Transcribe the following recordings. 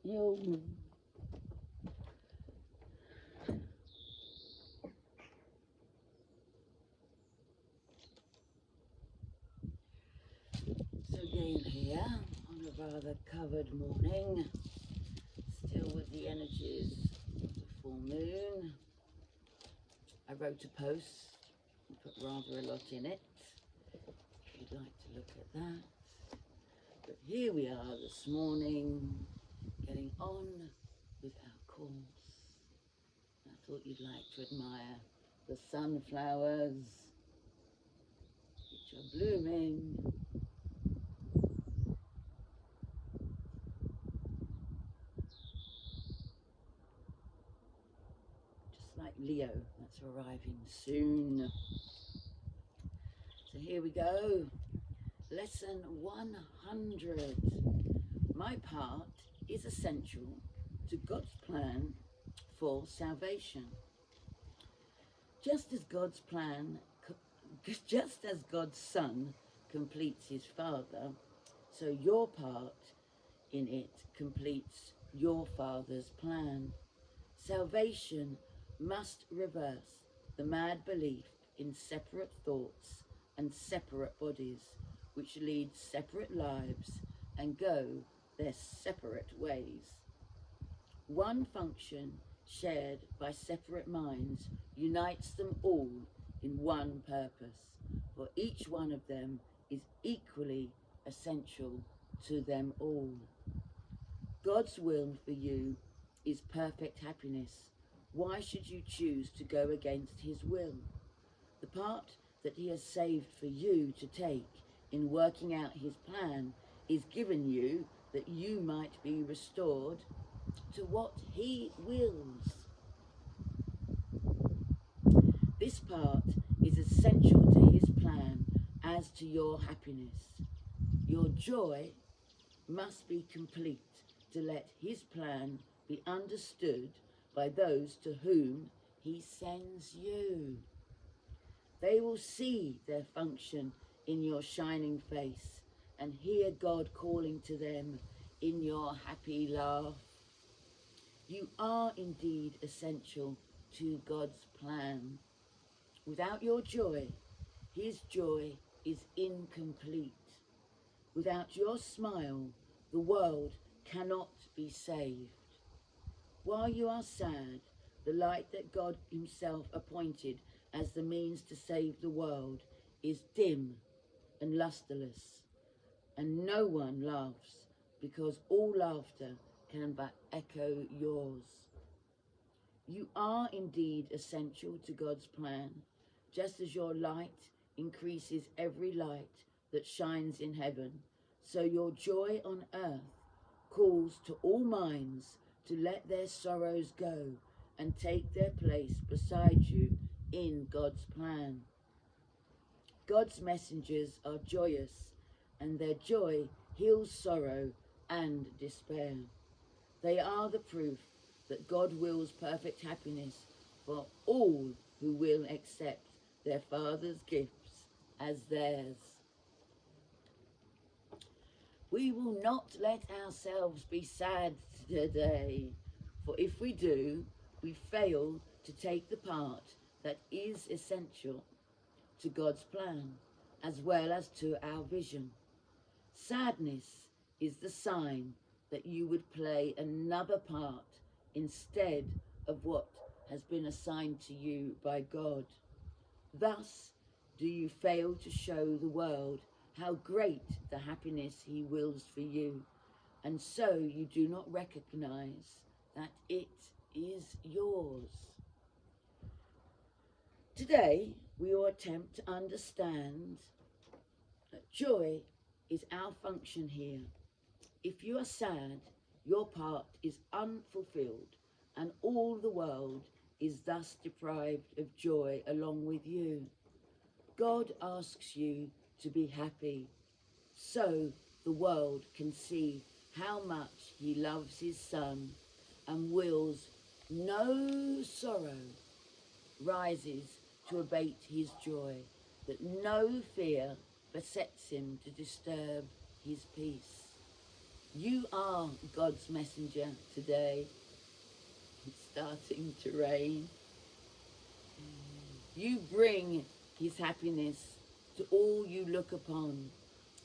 Yo. So again here on a rather covered morning, still with the energies of the full moon. I wrote a post and put rather a lot in it, if you'd like to look at that. But here we are this morning, getting on with our course. I thought you'd like to admire the sunflowers, which are blooming. Just like Leo, that's arriving soon. So here we go. Lesson 100. My part is essential to God's plan for salvation. Just as God's Son completes his Father, so your part in it completes your Father's plan. Salvation must reverse the mad belief in separate thoughts and separate bodies, which lead separate lives and go their separate ways. One function shared by separate minds unites them all in one purpose, for each one of them is equally essential to them all. God's will for you is perfect happiness. Why should you choose to go against his will? The part that he has saved for you to take in working out his plan is given you that you might be restored to what he wills. This part is essential to his plan as to your happiness. Your joy must be complete to let his plan be understood by those to whom he sends you. They will see their function in your shining face and hear God calling to them in your happy laugh. You are indeed essential to God's plan. Without your joy, his joy is incomplete. Without your smile, the world cannot be saved. While you are sad, the light that God himself appointed as the means to save the world is dim and lustreless, and no one laughs, because all laughter can but echo yours. You are indeed essential to God's plan, just as your light increases every light that shines in heaven, so your joy on earth calls to all minds to let their sorrows go and take their place beside you in God's plan. God's messengers are joyous, and their joy heals sorrow and despair. They are the proof that God wills perfect happiness for all who will accept their Father's gifts as theirs. We will not let ourselves be sad today, for if we do, we fail to take the part that is essential to God's plan, as well as to our vision. Sadness is the sign that you would play another part instead of what has been assigned to you by God. Thus do you fail to show the world how great the happiness he wills for you, and so you do not recognize that it is yours. Today, we will attempt to understand that joy is our function here. If you are sad, your part is unfulfilled, and all the world is thus deprived of joy along with you. God asks you to be happy, so the world can see how much he loves his Son and wills no sorrow rises to abate his joy, that no fear besets him to disturb his peace. You are God's messenger today. It's starting to rain. You bring his happiness to all you look upon,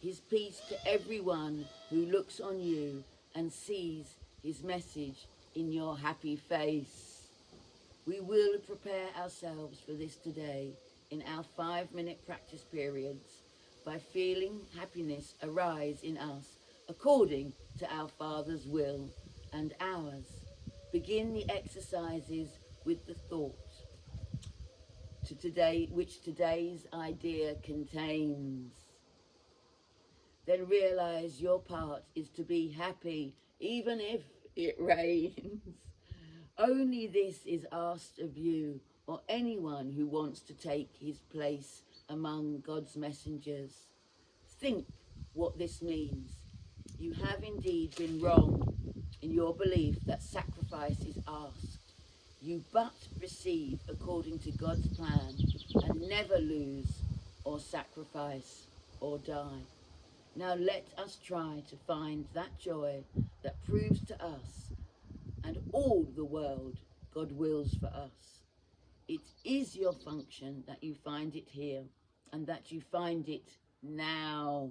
his peace to everyone who looks on you and sees his message in your happy face. We will prepare ourselves for this today in our 5-minute practice periods by feeling happiness arise in us according to our Father's will and ours. Begin the exercises with the thought to today, which today's idea contains. Then realize your part is to be happy even if it rains. Only this is asked of you or anyone who wants to take his place among God's messengers. Think what this means. You have indeed been wrong in your belief that sacrifice is asked. You but receive according to God's plan and never lose or sacrifice or die. Now let us try to find that joy that proves to us and all the world God wills for us. It is your function that you find it here and that you find it now.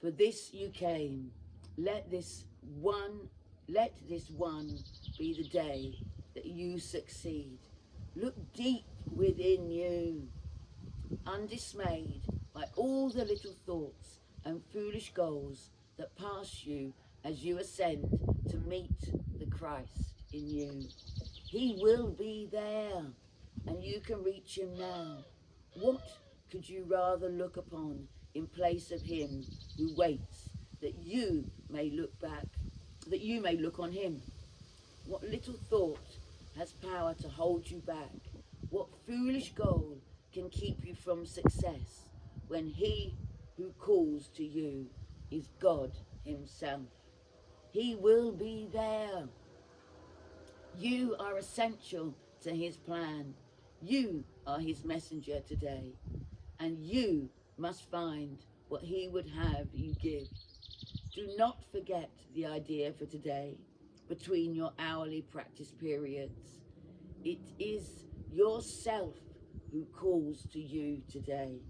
For this you came. Let this one be the day that you succeed. Look deep within you, undismayed by all the little thoughts and foolish goals that pass you as you ascend to meet the Christ in you. He will be there, and you can reach him now. What could you rather look upon in place of him who waits that you may look on him? What little thought has power to hold you back? What foolish goal can keep you from success when he who calls to you is God himself? He will be there. You are essential to his plan. You are his messenger today, and you must find what he would have you give. Do not forget the idea for today between your hourly practice periods. It is yourself who calls to you today,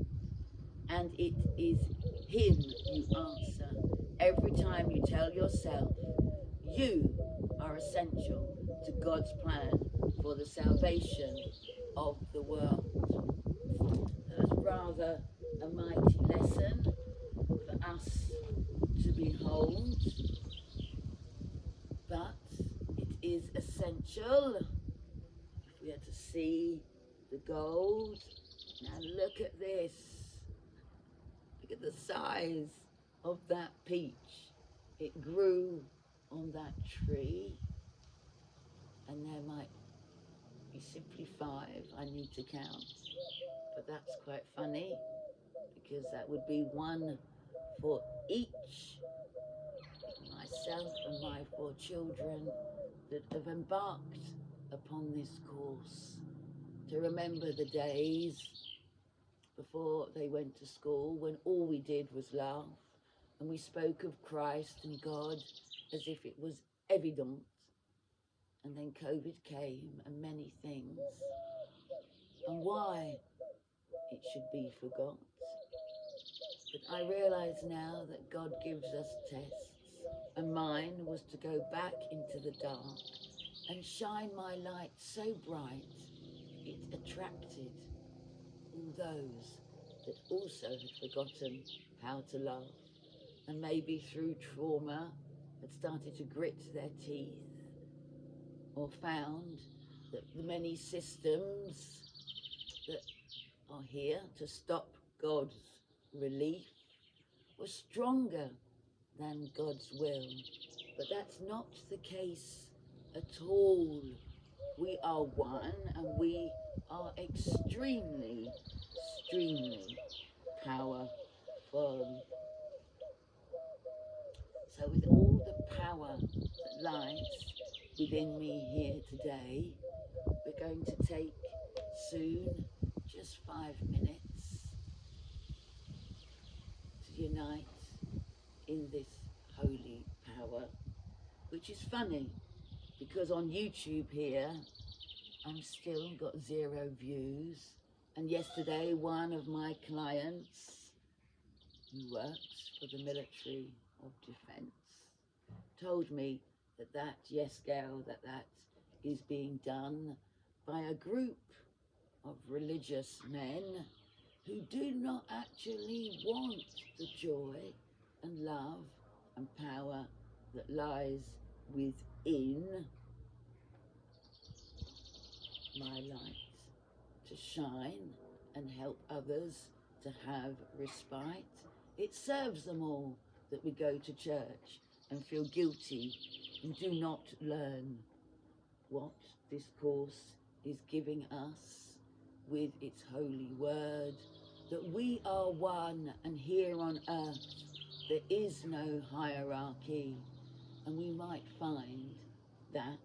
and it is him you answer every time you tell yourself you are essential to God's plan for the salvation of the world. That's rather a mighty lesson for us to behold, but it is essential if we are to see the gold. Now look at this. Look at the size of that peach. It grew on that tree, and there might be simply 5. I need to count, but that's quite funny because that would be 1 for each, myself and my 4 children that have embarked upon this course, to remember the days before they went to school when all we did was laugh and we spoke of Christ and God as if it was evident. And then COVID came and many things, and why it should be forgot. But I realise now that God gives us tests, and mine was to go back into the dark and shine my light so bright it attracted all those that also had forgotten how to love, and maybe through trauma had started to grit their teeth, or found that the many systems that are here to stop God's relief were stronger than God's will. But that's not the case at all. We are one, and we are extremely powerful. So with all the power that lies within me here today, we're going to take soon just 5 minutes to unite in this holy power, which is funny because on YouTube here, I'm still got 0 views. And yesterday, one of my clients who works for the Military of Defence told me that yes, Gail, that is being done by a group of religious men who do not actually want the joy and love and power that lies within my light to shine and help others to have respite. It serves them all that we go to church and feel guilty and do not learn what this course is giving us with its holy word, that we are one, and here on earth there is no hierarchy. And we might find that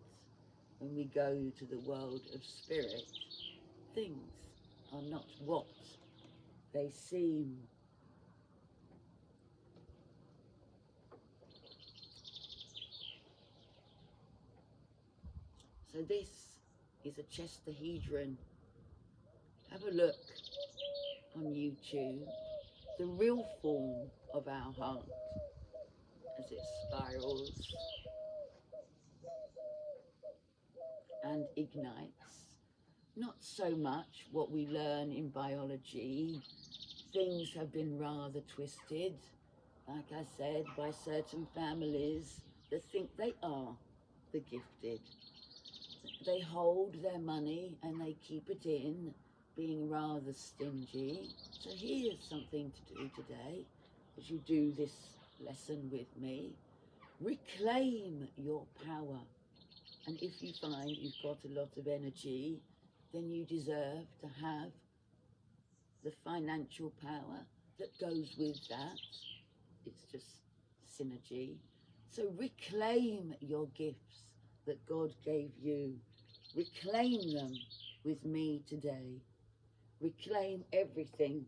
when we go to the world of spirit, things are not what they seem. So this is a Chestahedron. Have a look on YouTube, the real form of our heart as it spirals and ignites. Not so much what we learn in biology. Things have been rather twisted, like I said, by certain families that think they are the gifted. They hold their money and they keep it in, being rather stingy. So here's something to do today, as you do this lesson with me. Reclaim your power. And if you find you've got a lot of energy, then you deserve to have the financial power that goes with that. It's just synergy. So reclaim your gifts that God gave you. Reclaim them with me today. Reclaim everything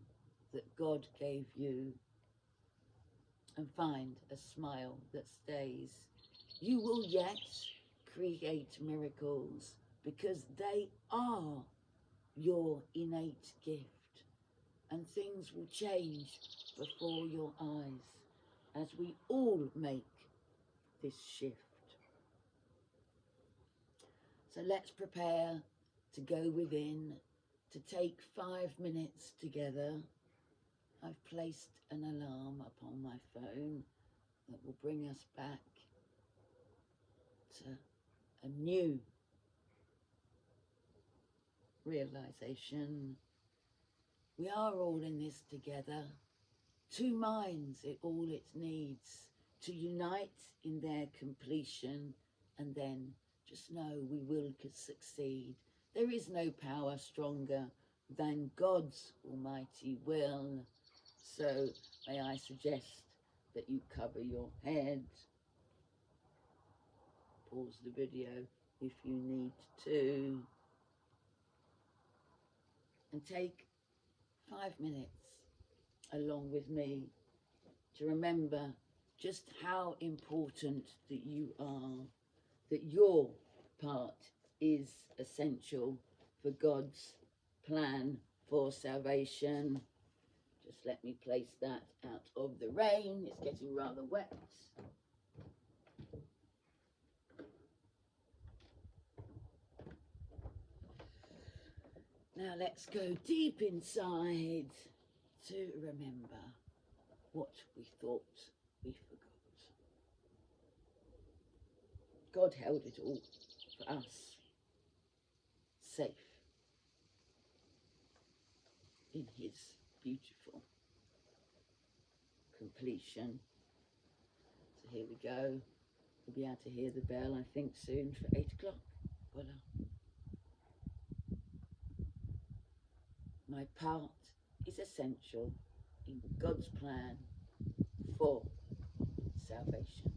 that God gave you. And find a smile that stays. You will yet create miracles because they are your innate gift. And things will change before your eyes as we all make this shift. So let's prepare to go within, to take 5 minutes together. I've placed an alarm upon my phone that will bring us back to a new realization. We are all in this together. 2 minds, all it needs to unite in their completion, and then just know we will succeed. There is no power stronger than God's almighty will. So may I suggest that you cover your head, pause the video if you need to, and take 5 minutes along with me to remember just how important that you are, that your part is essential for God's plan for salvation. Just let me place that out of the rain. It's getting rather wet. Now let's go deep inside to remember what we thought we forgot. God held it all for us, safe in his beautiful completion. So here we go. We'll be able to hear the bell, I think, soon for 8 o'clock. Voila. My part is essential in God's plan for salvation.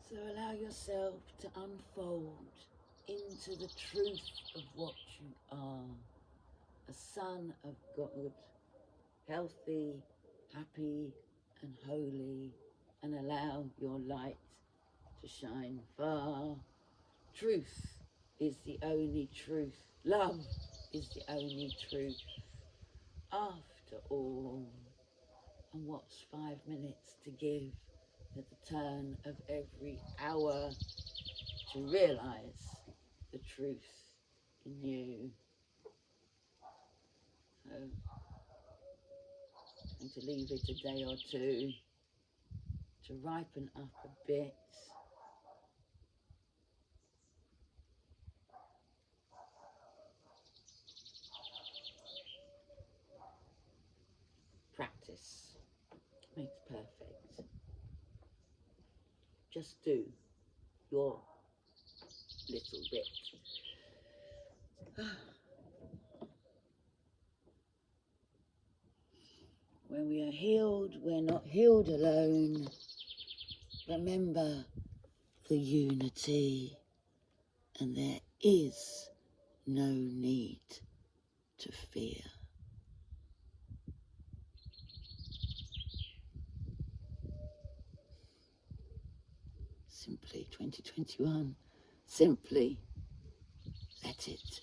So allow yourself to unfold into the truth of what you are, a son of God, healthy, happy and holy, and allow your light to shine far. Truth is the only truth. Love is the only truth. After all, and what's 5 minutes to give at the turn of every hour to realise the truth in you? So I'm going to leave it a day or two to ripen up a bit. Practice makes perfect. Just do your little bit. When we are healed, we're not healed alone. Remember the unity, and there is no need to fear. Simply 2021, simply let it